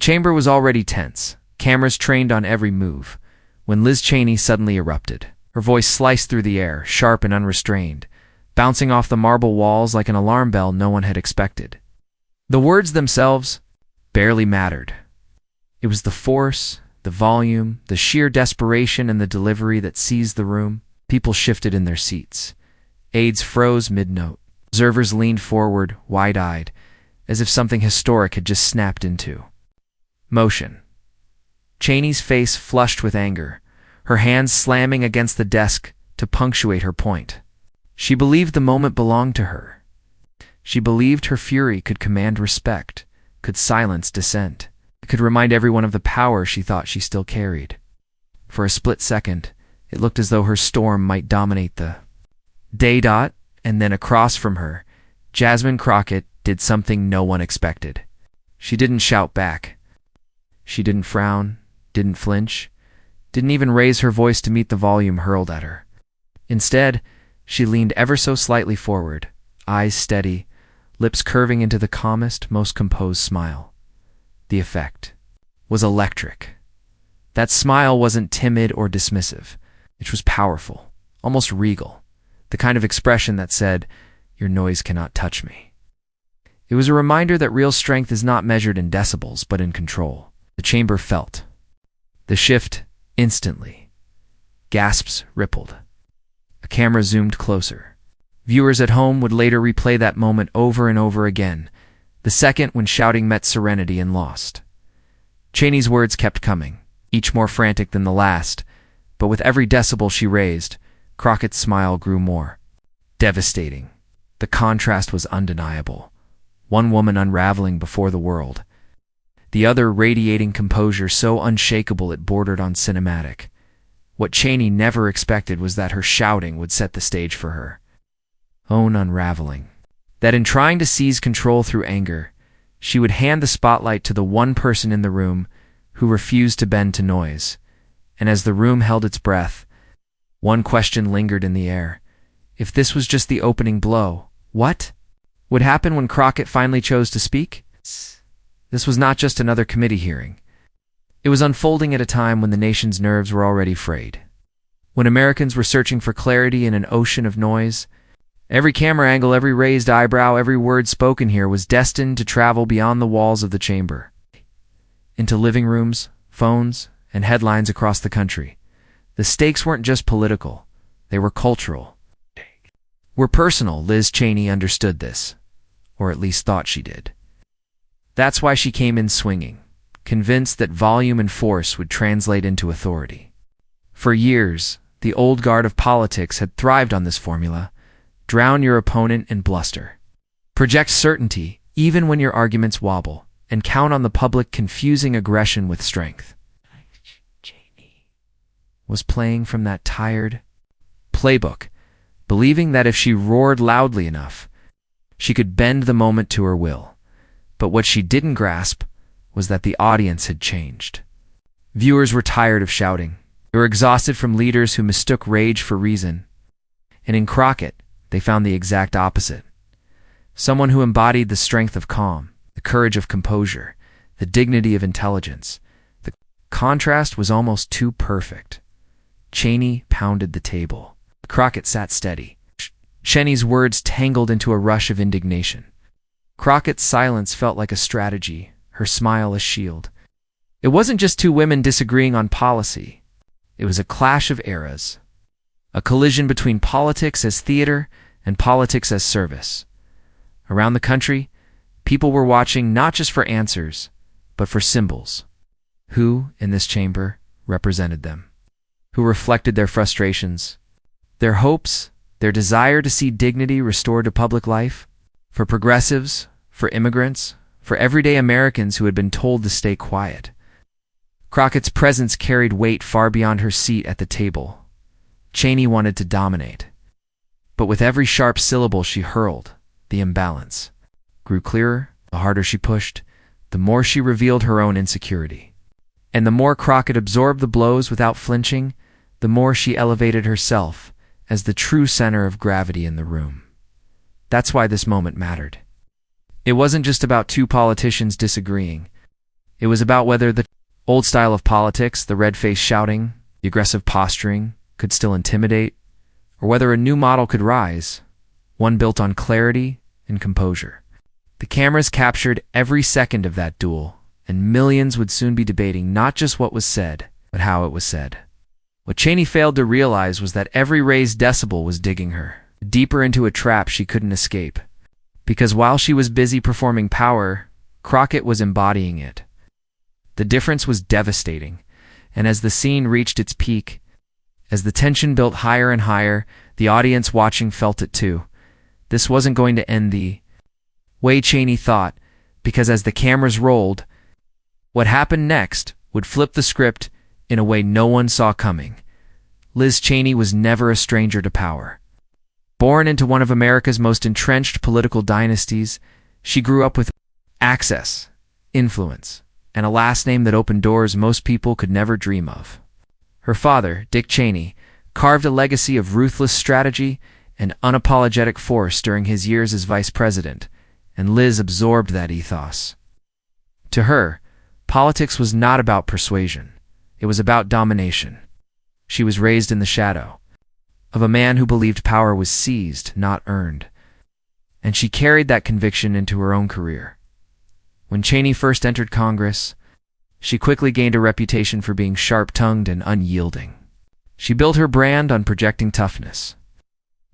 chamber was already tense, cameras trained on every move, when Liz Cheney suddenly erupted. Her voice sliced through the air, sharp and unrestrained, bouncing off the marble walls like an alarm bell no one had expected. The words themselves barely mattered. It was the force, the volume, the sheer desperation and the delivery that seized the room. People shifted in their seats. Aides froze mid-note. Observers leaned forward, wide-eyed, as if something historic had just snapped into motion. Cheney's face flushed with anger, her hands slamming against the desk to punctuate her point. She believed the moment belonged to her. She believed her fury could command respect, could silence dissent, could remind everyone of the power she thought she still carried. For a split second, it looked as though her storm might dominate the day. And then across from her, Jasmine Crockett did something no one expected. She didn't shout back. She didn't frown, didn't flinch, didn't even raise her voice to meet the volume hurled at her. Instead, she leaned ever so slightly forward, eyes steady, lips curving into the calmest, most composed smile. The effect was electric. That smile wasn't timid or dismissive. It was powerful, almost regal, the kind of expression that said, "Your noise cannot touch me." It was a reminder that real strength is not measured in decibels, but in control. The chamber felt the shift instantly. Gasps rippled. A camera zoomed closer. Viewers at home would later replay that moment over and over again, the second when shouting met serenity and lost. Cheney's words kept coming, each more frantic than the last, but with every decibel she raised, Crockett's smile grew more devastating. The contrast was undeniable. One woman unraveling before the world, the other radiating composure so unshakable it bordered on cinematic. What Cheney never expected was that her shouting would set the stage for her own unraveling. That in trying to seize control through anger, she would hand the spotlight to the one person in the room who refused to bend to noise. And as the room held its breath, one question lingered in the air. If this was just the opening blow, what would happen when Crockett finally chose to speak? This was not just another committee hearing. It was unfolding at a time when the nation's nerves were already frayed. When Americans were searching for clarity in an ocean of noise, every camera angle, every raised eyebrow, every word spoken here was destined to travel beyond the walls of the chamber, into living rooms, phones, and headlines across the country. The stakes weren't just political, they were cultural. Were personal. Liz Cheney understood this, or at least thought she did. That's why she came in swinging, convinced that volume and force would translate into authority. For years, the old guard of politics had thrived on this formula: drown your opponent in bluster. Project certainty even when your arguments wobble, and count on the public confusing aggression with strength. Cheney was playing from that tired playbook, believing that if she roared loudly enough, she could bend the moment to her will. But what she didn't grasp was that the audience had changed. Viewers were tired of shouting. They were exhausted from leaders who mistook rage for reason. And in Crockett, they found the exact opposite. Someone who embodied the strength of calm, the courage of composure, the dignity of intelligence. The contrast was almost too perfect. Cheney pounded the table. Crockett sat steady. Cheney's words tangled into a rush of indignation. Crockett's silence felt like a strategy, her smile a shield. It wasn't just two women disagreeing on policy. It was a clash of eras, a collision between politics as theater and politics as service. Around the country, people were watching not just for answers, but for symbols. Who, in this chamber, represented them? Who reflected their frustrations, their hopes, their desire to see dignity restored to public life? For progressives, for immigrants, for everyday Americans who had been told to stay quiet. Crockett's presence carried weight far beyond her seat at the table. Cheney wanted to dominate. But with every sharp syllable she hurled, the imbalance grew clearer. The harder she pushed, the more she revealed her own insecurity. And the more Crockett absorbed the blows without flinching, the more she elevated herself as the true center of gravity in the room. That's why this moment mattered. It wasn't just about two politicians disagreeing. It was about whether the old style of politics, the red-faced shouting, the aggressive posturing, could still intimidate, or whether a new model could rise, one built on clarity and composure. The cameras captured every second of that duel, and millions would soon be debating not just what was said, but how it was said. What Cheney failed to realize was that every raised decibel was digging her deeper into a trap she couldn't escape. Because while she was busy performing power, Crockett was embodying it. The difference was devastating, and as the scene reached its peak, as the tension built higher and higher, the audience watching felt it too. This wasn't going to end the way Cheney thought, because as the cameras rolled, what happened next would flip the script in a way no one saw coming. Liz Cheney was never a stranger to power. Born into one of America's most entrenched political dynasties, she grew up with access, influence, and a last name that opened doors most people could never dream of. Her father, Dick Cheney, carved a legacy of ruthless strategy and unapologetic force during his years as vice president, and Liz absorbed that ethos. To her, politics was not about persuasion. It was about domination. She was raised in the shadow of a man who believed power was seized, not earned. And she carried that conviction into her own career. When Cheney first entered Congress, she quickly gained a reputation for being sharp-tongued and unyielding. She built her brand on projecting toughness.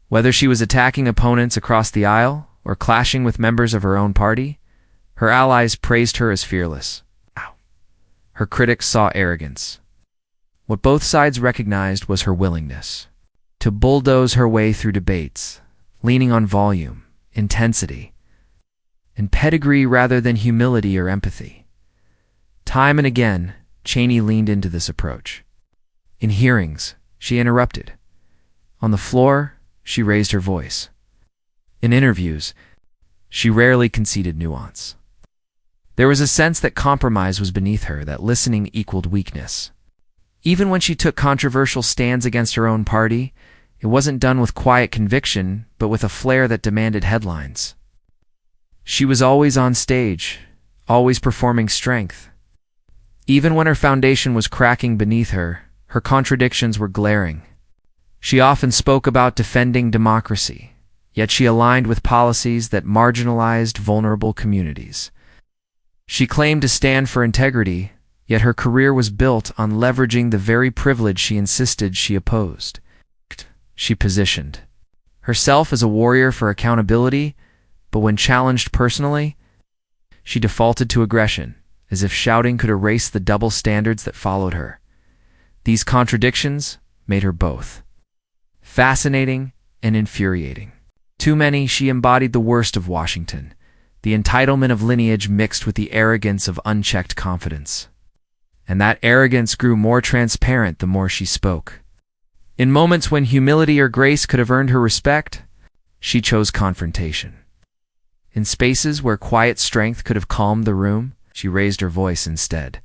Whether she was attacking opponents across the aisle or clashing with members of her own party, her allies praised her as fearless. Her critics saw arrogance. What both sides recognized was her willingness to bulldoze her way through debates, leaning on volume, intensity, and pedigree rather than humility or empathy. Time and again, Cheney leaned into this approach. In hearings, she interrupted. On the floor, she raised her voice. In interviews, she rarely conceded nuance. There was a sense that compromise was beneath her, that listening equaled weakness. Even when she took controversial stands against her own party, it wasn't done with quiet conviction, but with a flair that demanded headlines. She was always on stage, always performing strength. Even when her foundation was cracking beneath her, her contradictions were glaring. She often spoke about defending democracy, yet she aligned with policies that marginalized vulnerable communities. She claimed to stand for integrity, yet her career was built on leveraging the very privilege she insisted she opposed. She positioned herself as a warrior for accountability, but when challenged personally, she defaulted to aggression, as if shouting could erase the double standards that followed her. These contradictions made her both fascinating and infuriating. Too many, she embodied the worst of Washington, the entitlement of lineage mixed with the arrogance of unchecked confidence. And that arrogance grew more transparent the more she spoke. In moments when humility or grace could have earned her respect, she chose confrontation. In spaces where quiet strength could have calmed the room, she raised her voice instead.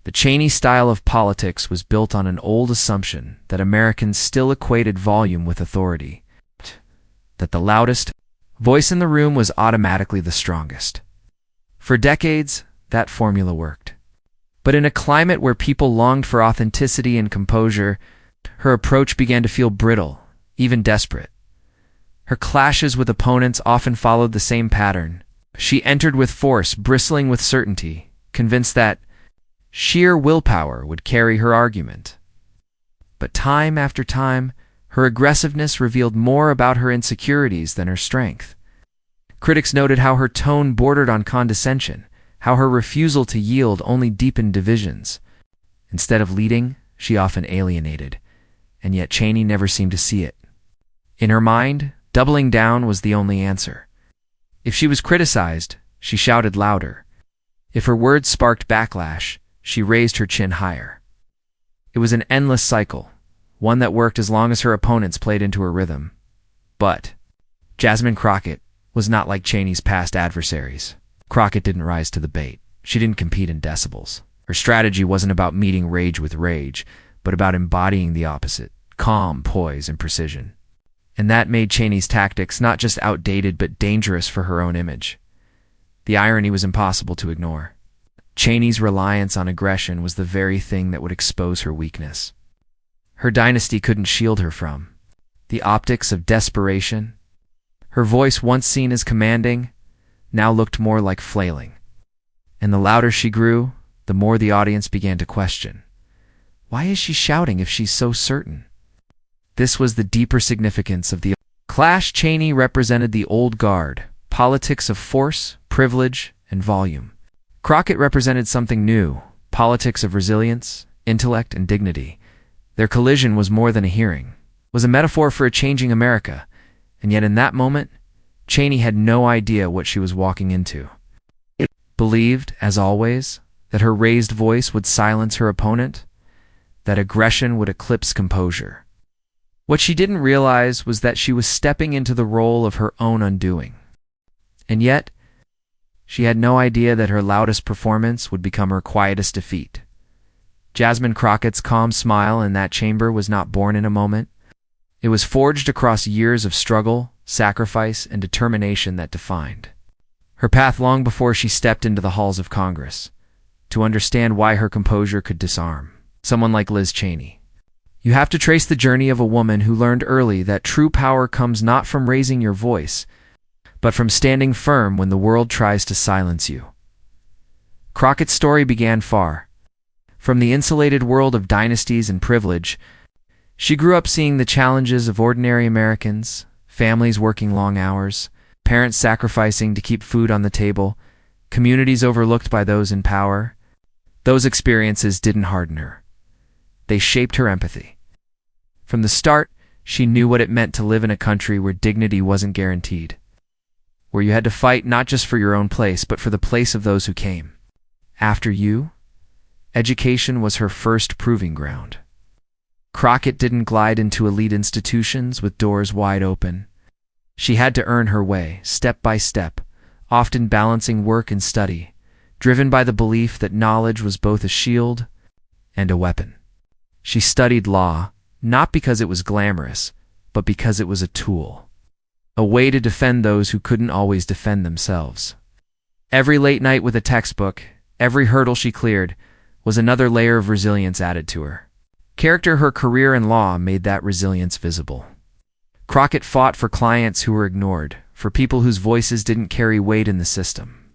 The Cheney style of politics was built on an old assumption that Americans still equated volume with authority, that the loudest voice in the room was automatically the strongest. For decades, that formula worked. But in a climate where people longed for authenticity and composure, her approach began to feel brittle, even desperate. Her clashes with opponents often followed the same pattern. She entered with force, bristling with certainty, convinced that sheer willpower would carry her argument. But time after time, her aggressiveness revealed more about her insecurities than her strength. Critics noted how her tone bordered on condescension, how her refusal to yield only deepened divisions. Instead of leading, she often alienated, and yet Cheney never seemed to see it. In her mind, doubling down was the only answer. If she was criticized, she shouted louder. If her words sparked backlash, she raised her chin higher. It was an endless cycle, one that worked as long as her opponents played into her rhythm. But Jasmine Crockett was not like Cheney's past adversaries. Crockett didn't rise to the bait. She didn't compete in decibels. Her strategy wasn't about meeting rage with rage, but about embodying the opposite: calm, poise, and precision. And that made Cheney's tactics not just outdated but dangerous for her own image. The irony was impossible to ignore. Cheney's reliance on aggression was the very thing that would expose her weakness. Her dynasty couldn't shield her from the optics of desperation. Her voice, once seen as commanding, now looked more like flailing. And the louder she grew, the more the audience began to question. Why is she shouting if she's so certain? This was the deeper significance of the clash. Cheney represented the old guard, politics of force, privilege, and volume. Crockett represented something new, politics of resilience, intellect, and dignity. Their collision was more than a hearing, was a metaphor for a changing America, and yet in that moment, Cheney had no idea what she was walking into. Believed, as always, that her raised voice would silence her opponent, that aggression would eclipse composure. What she didn't realize was that she was stepping into the role of her own undoing. And yet, she had no idea that her loudest performance would become her quietest defeat. Jasmine Crockett's calm smile in that chamber was not born in a moment. It was forged across years of struggle, sacrifice, and determination that defined her path long before she stepped into the halls of Congress. To understand why her composure could disarm someone like Liz Cheney, you have to trace the journey of a woman who learned early that true power comes not from raising your voice, but from standing firm when the world tries to silence you. Crockett's story began far from the insulated world of dynasties and privilege. She grew up seeing the challenges of ordinary Americans, families working long hours, parents sacrificing to keep food on the table, communities overlooked by those in power. Those experiences didn't harden her. They shaped her empathy. From the start, she knew what it meant to live in a country where dignity wasn't guaranteed, where you had to fight not just for your own place, but for the place of those who came after you. Education was her first proving ground. Crockett didn't glide into elite institutions with doors wide open. She had to earn her way, step by step, often balancing work and study, driven by the belief that knowledge was both a shield and a weapon. She studied law, not because it was glamorous, but because it was a tool, a way to defend those who couldn't always defend themselves. Every late night with a textbook, every hurdle she cleared, was another layer of resilience added to her. Character, her career in law made that resilience visible. Crockett fought for clients who were ignored, for people whose voices didn't carry weight in the system.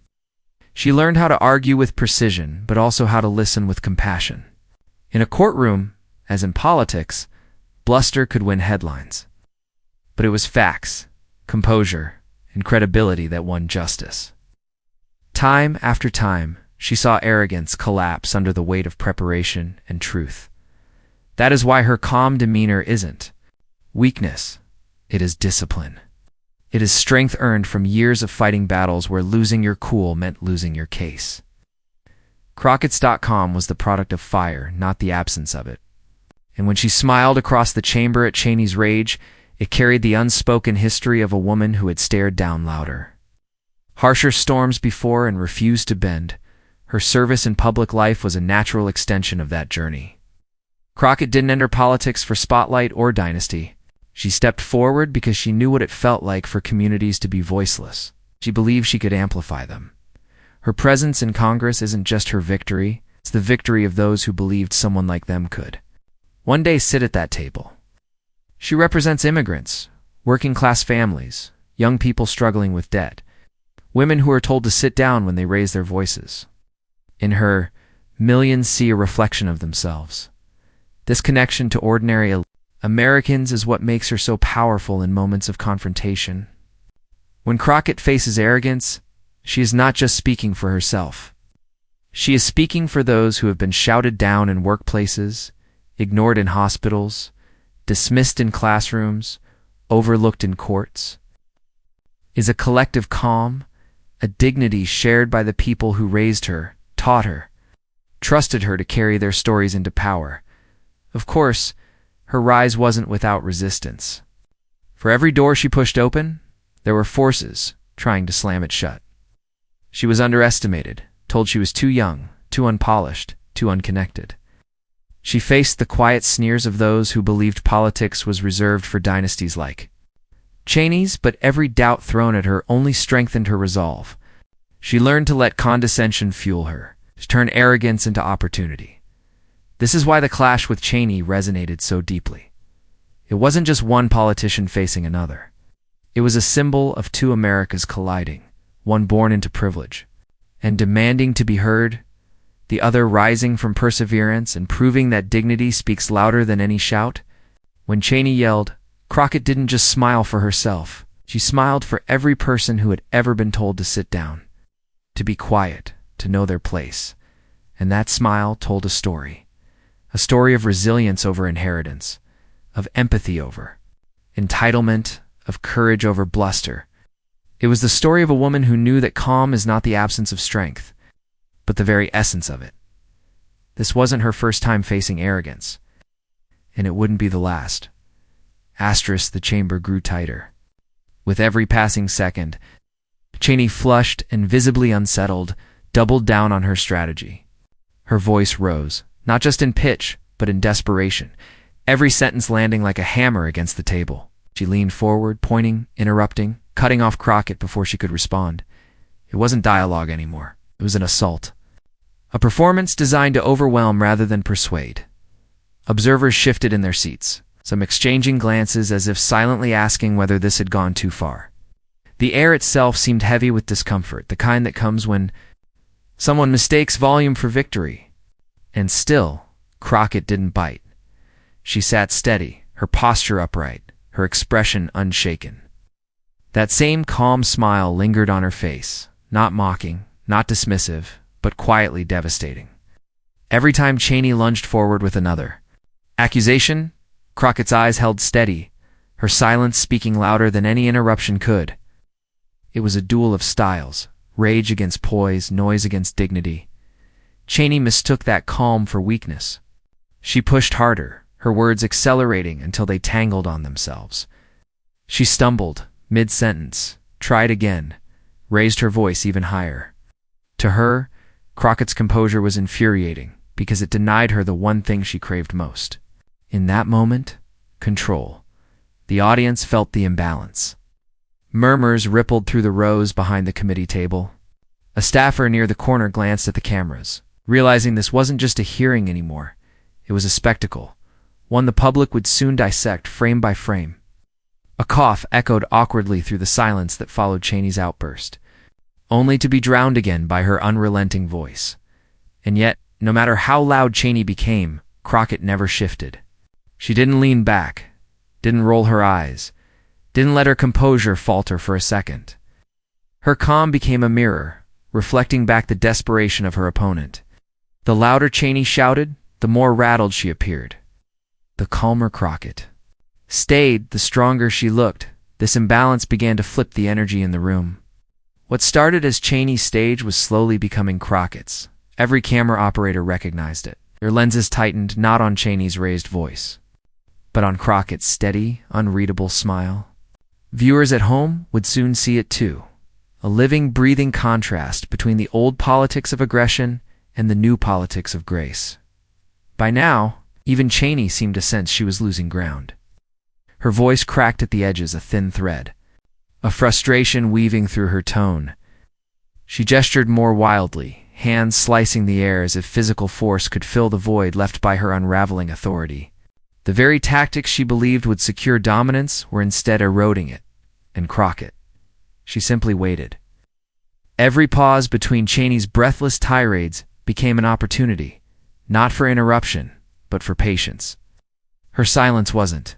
She learned how to argue with precision, but also how to listen with compassion. In a courtroom, as in politics, bluster could win headlines. But it was facts, composure, and credibility that won justice. Time after time, she saw arrogance collapse under the weight of preparation and truth. That is why her calm demeanor isn't weakness, it is discipline. It is strength earned from years of fighting battles where losing your cool meant losing your case. Crockett's.com was the product of fire, not the absence of it. And when she smiled across the chamber at Cheney's rage, it carried the unspoken history of a woman who had stared down louder. Harsher storms before and refused to bend. Her service in public life was a natural extension of that journey. Crockett didn't enter politics for spotlight or dynasty. She stepped forward because she knew what it felt like for communities to be voiceless. She believed she could amplify them. Her presence in Congress isn't just her victory, it's the victory of those who believed someone like them could one day sit at that table. She represents immigrants, working-class families, young people struggling with debt, women who are told to sit down when they raise their voices. In her, millions see a reflection of themselves. This connection to ordinary Americans is what makes her so powerful in moments of confrontation. When Crockett faces arrogance, she is not just speaking for herself. She is speaking for those who have been shouted down in workplaces, ignored in hospitals, dismissed in classrooms, overlooked in courts. Is a collective calm, a dignity shared by the people who raised her, taught her, trusted her to carry their stories into power. Of course, her rise wasn't without resistance. For every door she pushed open, there were forces trying to slam it shut. She was underestimated, told she was too young, too unpolished, too unconnected. She faced the quiet sneers of those who believed politics was reserved for dynasties like Cheney's, but every doubt thrown at her only strengthened her resolve. She learned to let condescension fuel her. to turn arrogance into opportunity. This is why the clash with Cheney resonated so deeply. It wasn't just one politician facing another. It was a symbol of two Americas colliding, one born into privilege and demanding to be heard, the other rising from perseverance and proving that dignity speaks louder than any shout. When Cheney yelled, Crockett didn't just smile for herself. She smiled for every person who had ever been told to sit down, to be quiet, to know their place. And that smile told a story of resilience over inheritance, of empathy over entitlement, of courage over bluster. It was the story of a woman who knew that calm is not the absence of strength, but the very essence of it. This wasn't her first time facing arrogance, and it wouldn't be the last. The chamber grew tighter. With every passing second, Cheney, flushed and visibly unsettled, doubled down on her strategy. Her voice rose, not just in pitch, but in desperation, every sentence landing like a hammer against the table. She leaned forward, pointing, interrupting, cutting off Crockett before she could respond. It wasn't dialogue anymore. It was an assault. A performance designed to overwhelm rather than persuade. Observers shifted in their seats, some exchanging glances as if silently asking whether this had gone too far. The air itself seemed heavy with discomfort, the kind that comes when someone mistakes volume for victory. And still, Crockett didn't bite. She sat steady, her posture upright, her expression unshaken. That same calm smile lingered on her face, not mocking, not dismissive, but quietly devastating. Every time Cheney lunged forward with another accusation, Crockett's eyes held steady, her silence speaking louder than any interruption could. It was a duel of styles, rage against poise, noise against dignity. Cheney mistook that calm for weakness. She pushed harder, her words accelerating until they tangled on themselves. She stumbled, mid-sentence, tried again, raised her voice even higher. To her, Crockett's composure was infuriating because it denied her the one thing she craved most. In that moment, control. The audience felt the imbalance. Murmurs rippled through the rows behind the committee table. A staffer near the corner glanced at the cameras, realizing this wasn't just a hearing anymore. It was a spectacle, one the public would soon dissect frame by frame. A cough echoed awkwardly through the silence that followed Cheney's outburst, only to be drowned again by her unrelenting voice. And yet, no matter how loud Cheney became, Crockett never shifted. She didn't lean back, didn't roll her eyes, didn't let her composure falter for a second. Her calm became a mirror, reflecting back the desperation of her opponent. The louder Cheney shouted, the more rattled she appeared. The calmer Crockett stayed, the stronger she looked. This imbalance began to flip the energy in the room. What started as Cheney's stage was slowly becoming Crockett's. Every camera operator recognized it. Their lenses tightened not on Cheney's raised voice, but on Crockett's steady, unreadable smile. Viewers at home would soon see it too. A living, breathing contrast between the old politics of aggression and the new politics of grace. By now, even Cheney seemed to sense she was losing ground. Her voice cracked at the edges, a thin thread, a frustration weaving through her tone. She gestured more wildly, hands slicing the air as if physical force could fill the void left by her unraveling authority. The very tactics she believed would secure dominance were instead eroding it. And Crockett, she simply waited. Every pause between Cheney's breathless tirades became an opportunity, not for interruption, but for patience. Her silence wasn't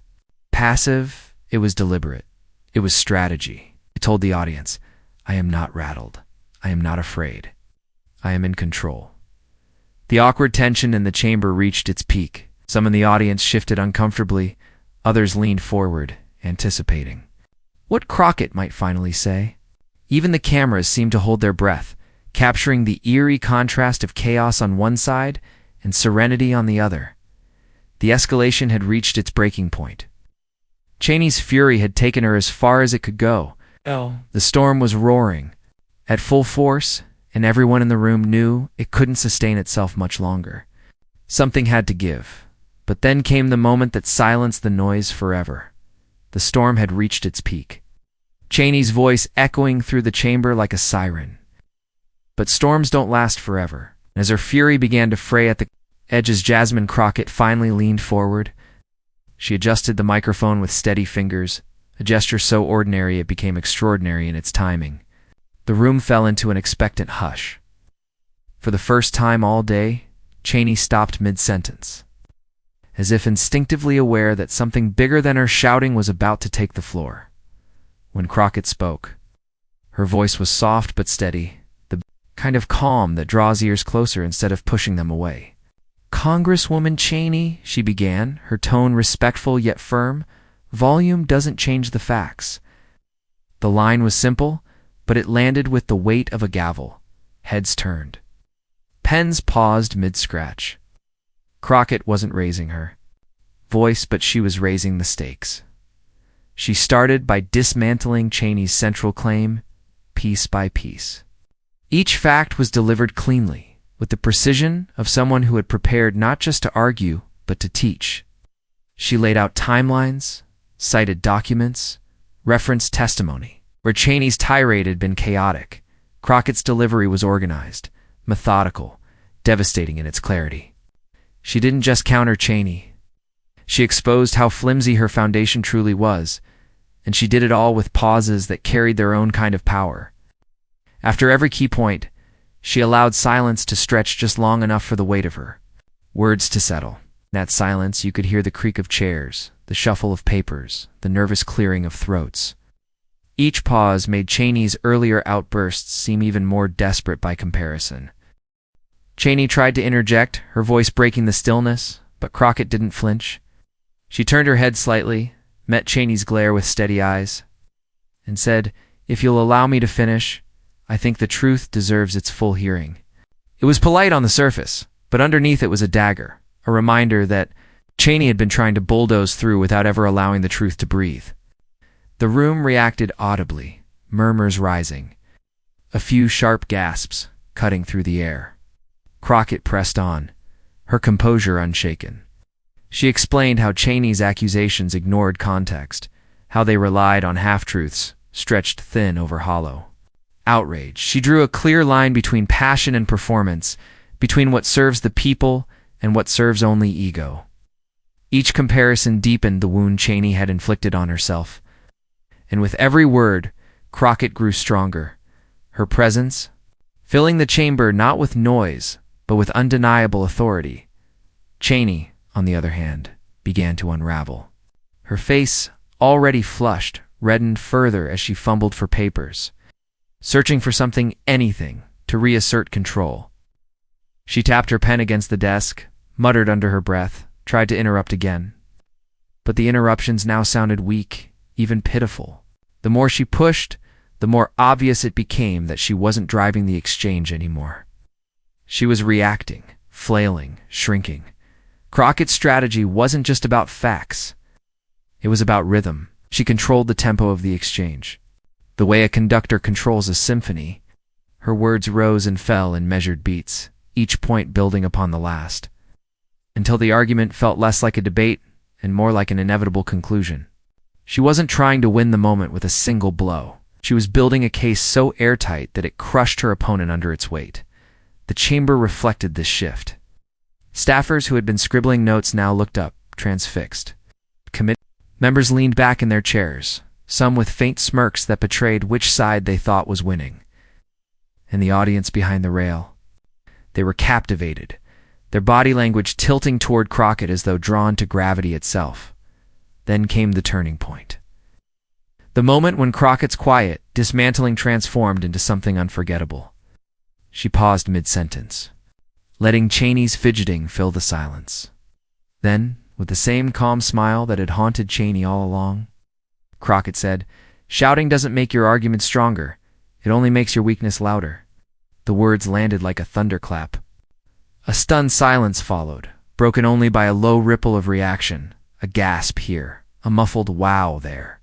passive, it was deliberate. It was strategy. It told the audience, I am not rattled. I am not afraid. I am in control. The awkward tension in the chamber reached its peak. Some in the audience shifted uncomfortably. Others leaned forward, anticipating what Crockett might finally say. Even the cameras seemed to hold their breath, capturing the eerie contrast of chaos on one side and serenity on the other. The escalation had reached its breaking point. Cheney's fury had taken her as far as it could go. The storm was roaring, at full force, and everyone in the room knew it couldn't sustain itself much longer. Something had to give. But then came the moment that silenced the noise forever. The storm had reached its peak, Cheney's voice echoing through the chamber like a siren. But storms don't last forever. As her fury began to fray at the edges, Jasmine Crockett finally leaned forward. She adjusted the microphone with steady fingers, a gesture so ordinary it became extraordinary in its timing. The room fell into an expectant hush. For the first time all day, Cheney stopped mid-sentence, as if instinctively aware that something bigger than her shouting was about to take the floor. When Crockett spoke, her voice was soft but steady, the kind of calm that draws ears closer instead of pushing them away. "Congresswoman Cheney," she began, her tone respectful yet firm, "volume doesn't change the facts." The line was simple, but it landed with the weight of a gavel. Heads turned. Pens paused mid-scratch. Crockett wasn't raising her voice, but she was raising the stakes. She started by dismantling Cheney's central claim, piece by piece. Each fact was delivered cleanly, with the precision of someone who had prepared not just to argue, but to teach. She laid out timelines, cited documents, referenced testimony. Where Cheney's tirade had been chaotic, Crockett's delivery was organized, methodical, devastating in its clarity. She didn't just counter Cheney. She exposed how flimsy her foundation truly was, and she did it all with pauses that carried their own kind of power. After every key point, she allowed silence to stretch just long enough for the weight of her words to settle. In that silence, you could hear the creak of chairs, the shuffle of papers, the nervous clearing of throats. Each pause made Cheney's earlier outbursts seem even more desperate by comparison. Cheney tried to interject, her voice breaking the stillness, but Crockett didn't flinch. She turned her head slightly, met Cheney's glare with steady eyes, and said, "If you'll allow me to finish, I think the truth deserves its full hearing." It was polite on the surface, but underneath it was a dagger, a reminder that Cheney had been trying to bulldoze through without ever allowing the truth to breathe. The room reacted audibly, murmurs rising, a few sharp gasps cutting through the air. Crockett pressed on, her composure unshaken. She explained how Cheney's accusations ignored context, how they relied on half-truths, stretched thin over hollow. Outraged, she drew a clear line between passion and performance, between what serves the people and what serves only ego. Each comparison deepened the wound Cheney had inflicted on herself. And with every word, Crockett grew stronger, her presence filling the chamber not with noise, but with undeniable authority. Cheney, on the other hand, began to unravel. Her face, already flushed, reddened further as she fumbled for papers, searching for something, anything, to reassert control. She tapped her pen against the desk, muttered under her breath, tried to interrupt again. But the interruptions now sounded weak, even pitiful. The more she pushed, the more obvious it became that she wasn't driving the exchange anymore. She was reacting, flailing, shrinking. Crockett's strategy wasn't just about facts. It was about rhythm. She controlled the tempo of the exchange. The way a conductor controls a symphony, her words rose and fell in measured beats, each point building upon the last, until the argument felt less like a debate and more like an inevitable conclusion. She wasn't trying to win the moment with a single blow. She was building a case so airtight that it crushed her opponent under its weight. The chamber reflected this shift. Staffers who had been scribbling notes now looked up, transfixed. Committee members leaned back in their chairs, some with faint smirks that betrayed which side they thought was winning. And the audience behind the rail. They were captivated, their body language tilting toward Crockett as though drawn to gravity itself. Then came the turning point. The moment when Crockett's quiet, dismantling transformed into something unforgettable. She paused mid-sentence, letting Cheney's fidgeting fill the silence. Then, with the same calm smile that had haunted Cheney all along, Crockett said, "Shouting doesn't make your argument stronger. It only makes your weakness louder." The words landed like a thunderclap. A stunned silence followed, broken only by a low ripple of reaction, a gasp here, a muffled wow there.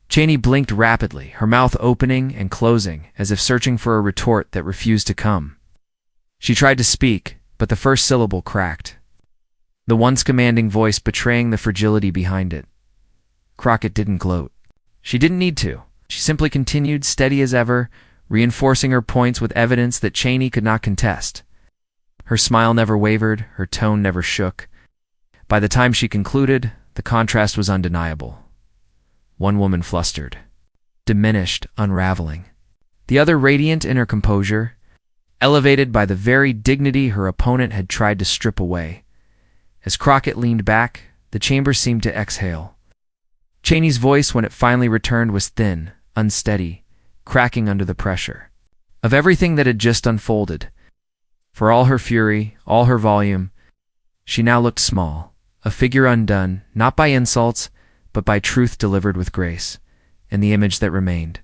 Cheney blinked rapidly, her mouth opening and closing, as if searching for a retort that refused to come. She tried to speak, but the first syllable cracked, the once commanding voice betraying the fragility behind it. Crockett didn't gloat. She didn't need to. She simply continued, steady as ever, reinforcing her points with evidence that Cheney could not contest. Her smile never wavered, her tone never shook. By the time she concluded, the contrast was undeniable. One woman flustered, diminished, unraveling. The other radiant in her composure, elevated by the very dignity her opponent had tried to strip away. As Crockett leaned back, the chamber seemed to exhale. Cheney's voice, when it finally returned, was thin, unsteady, cracking under the pressure of everything that had just unfolded. For all her fury, all her volume, she now looked small, a figure undone, not by insults, but by truth delivered with grace. And the image that remained,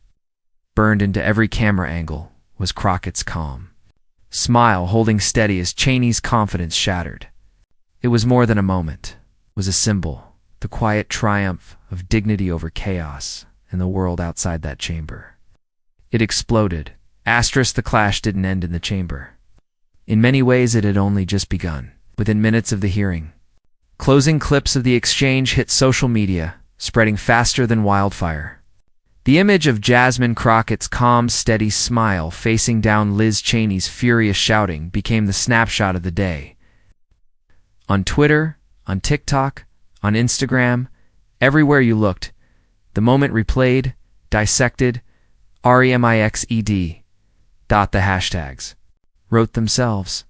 burned into every camera angle, was Crockett's calm smile holding steady as Cheney's confidence shattered. It was more than a moment. It was a symbol, the quiet triumph of dignity over chaos in the world outside that chamber. It exploded. The clash didn't end in the chamber. In many ways, it had only just begun. Within minutes of the hearing, closing clips of the exchange hit social media, spreading faster than wildfire. The image of Jasmine Crockett's calm, steady smile facing down Liz Cheney's furious shouting became the snapshot of the day. On Twitter, on TikTok, on Instagram, everywhere you looked, the moment replayed, dissected, remixed. The hashtags wrote themselves.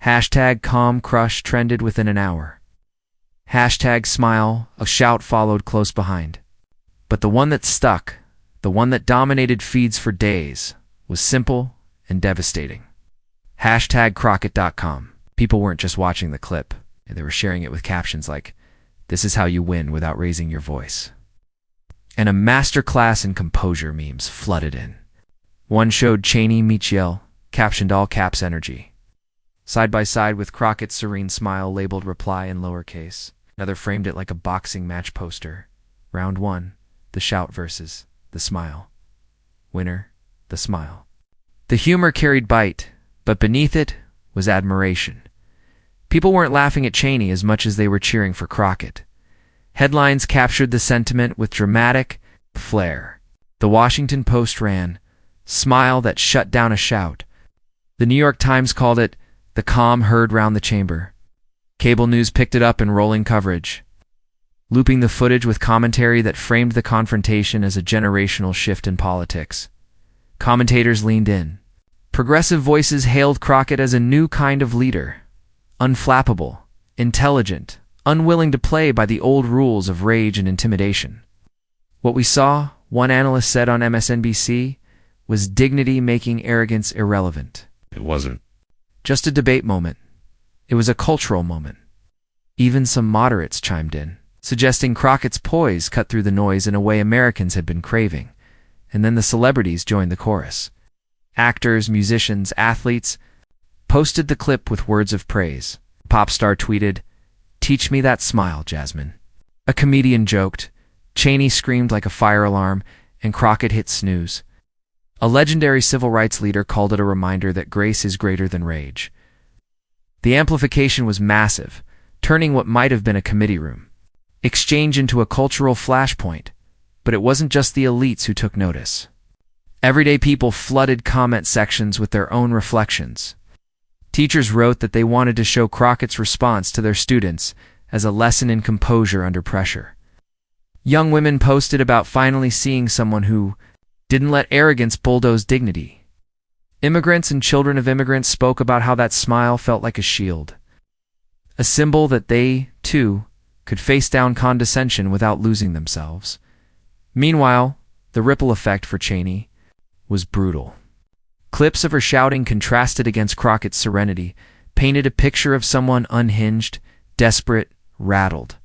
Hashtag calm crush trended within an hour. Hashtag smile, a shout followed close behind. But the one that stuck, the one that dominated feeds for days, was simple and devastating. Hashtag Crockett.com. People weren't just watching the clip. They were sharing it with captions like, "This is how you win without raising your voice." And a masterclass in composure memes flooded in. One showed Cheney meets YELLS, captioned all caps energy, side by side with Crockett's serene smile labeled reply in lowercase. Another framed it like a boxing match poster. Round 1, the shout versus the smile. Winner, the smile. The humor carried bite, but beneath it was admiration. People weren't laughing at Cheney as much as they were cheering for Crockett. Headlines captured the sentiment with dramatic flair. The Washington Post ran, "Smile that shut down a shout." The New York Times called it the calm heard round the chamber. Cable news picked it up in rolling coverage, looping the footage with commentary that framed the confrontation as a generational shift in politics. Commentators leaned in. Progressive voices hailed Crockett as a new kind of leader, unflappable, intelligent, unwilling to play by the old rules of rage and intimidation. What we saw, one analyst said on MSNBC, was dignity making arrogance irrelevant. It wasn't just a debate moment. It was a cultural moment. Even some moderates chimed in, suggesting Crockett's poise cut through the noise in a way Americans had been craving. And then the celebrities joined the chorus. Actors, musicians, athletes posted the clip with words of praise. A pop star tweeted, "Teach me that smile, Jasmine." A comedian joked. Cheney screamed like a fire alarm, and Crockett hit snooze. A legendary civil rights leader called it a reminder that grace is greater than rage. The amplification was massive, turning what might have been a committee room exchange into a cultural flashpoint. But it wasn't just the elites who took notice. Everyday people flooded comment sections with their own reflections. Teachers wrote that they wanted to show Crockett's response to their students as a lesson in composure under pressure. Young women posted about finally seeing someone who didn't let arrogance bulldoze dignity. Immigrants and children of immigrants spoke about how that smile felt like a shield, a symbol that they, too, could face down condescension without losing themselves. Meanwhile, the ripple effect for Cheney was brutal. Clips of her shouting contrasted against Crockett's serenity, painted a picture of someone unhinged, desperate, rattled.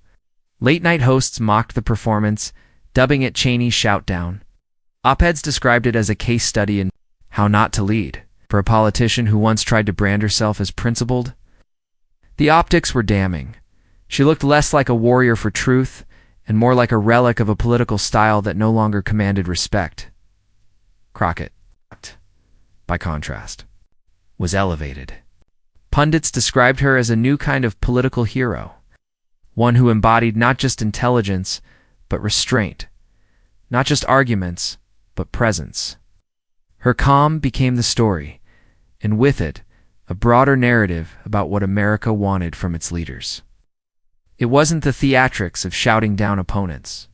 Late-night hosts mocked the performance, dubbing it Cheney's Showdown. Op-eds described it as a case study in how not to lead for a politician who once tried to brand herself as principled. The optics were damning. She looked less like a warrior for truth and more like a relic of a political style that no longer commanded respect. Crockett, by contrast, was elevated. Pundits described her as a new kind of political hero, one who embodied not just intelligence, but restraint, not just arguments, but presence. Her calm became the story, and with it, a broader narrative about what America wanted from its leaders. It wasn't the theatrics of shouting down opponents.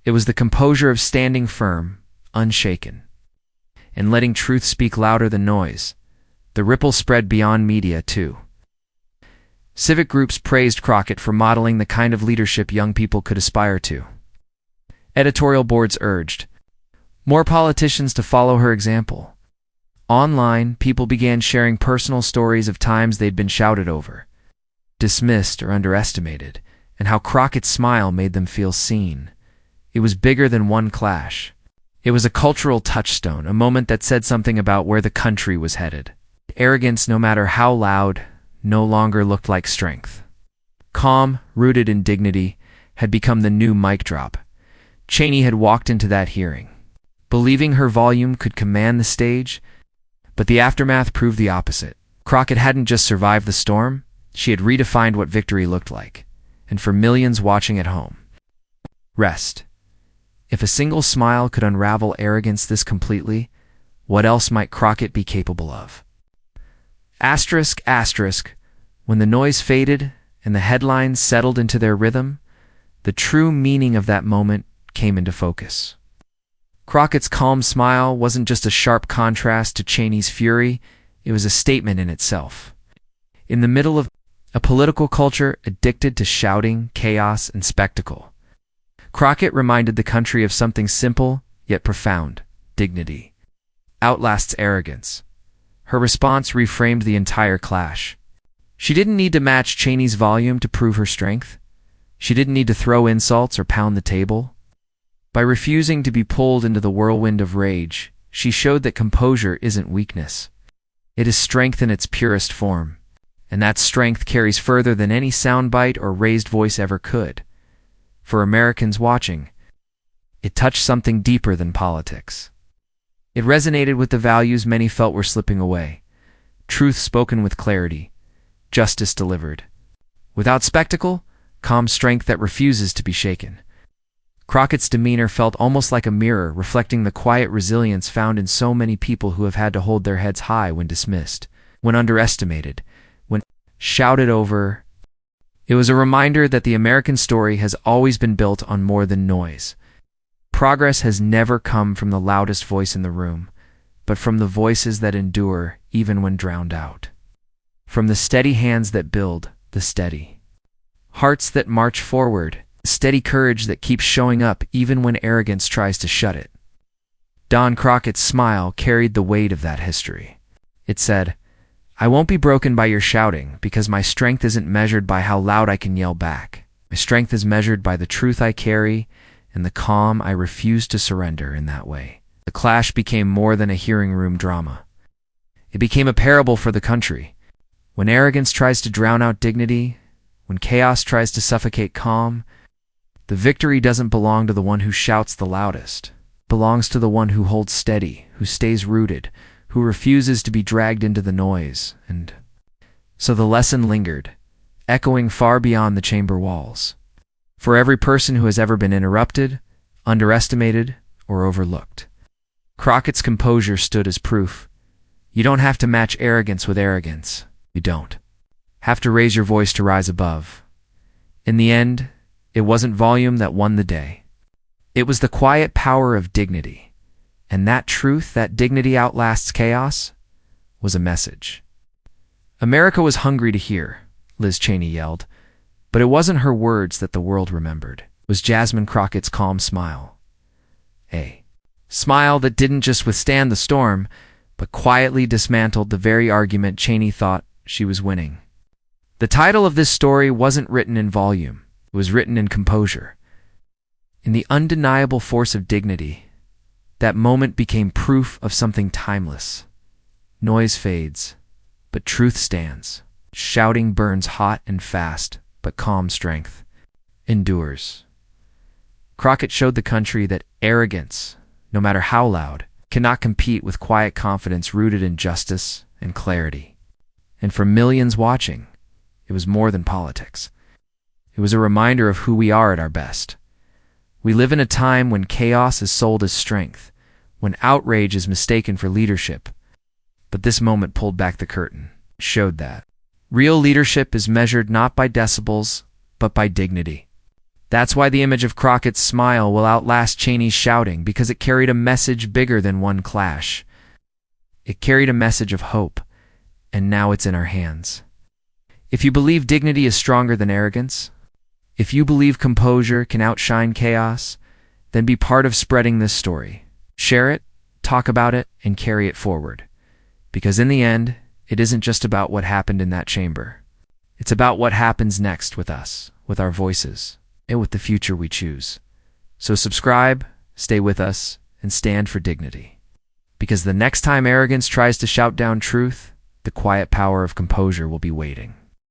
It was the composure of standing firm, unshaken, and letting truth speak louder than noise. The ripple spread beyond media, too. Civic groups praised Crockett for modeling the kind of leadership young people could aspire to. Editorial boards urged more politicians to follow her example. Online, people began sharing personal stories of times they'd been shouted over, dismissed, or underestimated, and how Crockett's smile made them feel seen. It was bigger than one clash. It was a cultural touchstone, a moment that said something about where the country was headed. Arrogance, no matter how loud, no longer looked like strength. Calm, rooted in dignity, had become the new mic drop. Cheney had walked into that hearing, believing her volume could command the stage, but the aftermath proved the opposite. Crockett hadn't just survived the storm, she had redefined what victory looked like. And for millions watching at home, rest. If a single smile could unravel arrogance this completely, what else might Crockett be capable of? Asterisk, asterisk, when the noise faded and the headlines settled into their rhythm, the true meaning of that moment came into focus. Crockett's calm smile wasn't just a sharp contrast to Cheney's fury, it was a statement in itself. In the middle of a political culture addicted to shouting, chaos, and spectacle, Crockett reminded the country of something simple yet profound: dignity outlasts arrogance. Her response reframed the entire clash. She didn't need to match Cheney's volume to prove her strength. She didn't need to throw insults or pound the table. By refusing to be pulled into the whirlwind of rage, she showed that composure isn't weakness. It is strength in its purest form. And that strength carries further than any soundbite or raised voice ever could. For Americans watching, it touched something deeper than politics. It resonated with the values many felt were slipping away: truth spoken with clarity, justice delivered without spectacle, calm strength that refuses to be shaken. Crockett's demeanor felt almost like a mirror, reflecting the quiet resilience found in so many people who have had to hold their heads high when dismissed, when underestimated, when shouted over. It was a reminder that the American story has always been built on more than noise. Progress has never come from the loudest voice in the room, but from the voices that endure even when drowned out. From the steady hands that build the steady hearts that march forward, steady courage that keeps showing up even when arrogance tries to shut it. Don Crockett's smile carried the weight of that history. It said, "I won't be broken by your shouting, because my strength isn't measured by how loud I can yell back. My strength is measured by the truth I carry and the calm I refuse to surrender in that way." The clash became more than a hearing room drama. It became a parable for the country. When arrogance tries to drown out dignity, when chaos tries to suffocate calm, the victory doesn't belong to the one who shouts the loudest. It belongs to the one who holds steady, who stays rooted, who refuses to be dragged into the noise. And so the lesson lingered, echoing far beyond the chamber walls. For every person who has ever been interrupted, underestimated, or overlooked, Crockett's composure stood as proof. You don't have to match arrogance with arrogance. You don't have to raise your voice to rise above. In the end, it wasn't volume that won the day. It was the quiet power of dignity. And that truth, that dignity outlasts chaos, was a message America was hungry to hear, Liz Cheney yelled. But it wasn't her words that the world remembered. It was Jasmine Crockett's calm smile. A smile that didn't just withstand the storm, but quietly dismantled the very argument Cheney thought she was winning. The title of this story wasn't written in volume. It was written in composure. In the undeniable force of dignity, that moment became proof of something timeless. Noise fades, but truth stands. Shouting burns hot and fast, but calm strength endures. Crockett showed the country that arrogance, no matter how loud, cannot compete with quiet confidence rooted in justice and clarity. And for millions watching, it was more than politics. It was a reminder of who we are at our best. We live in a time when chaos is sold as strength, when outrage is mistaken for leadership. But this moment pulled back the curtain. showed that real leadership is measured not by decibels, but by dignity. That's why the image of Crockett's smile will outlast Cheney's shouting, because it carried a message bigger than one clash. It carried a message of hope, and now it's in our hands. If you believe dignity is stronger than arrogance, if you believe composure can outshine chaos, then be part of spreading this story. Share it, talk about it, and carry it forward. Because in the end, it isn't just about what happened in that chamber. It's about what happens next with us, with our voices, and with the future we choose. So subscribe, stay with us, and stand for dignity. Because the next time arrogance tries to shout down truth, the quiet power of composure will be waiting.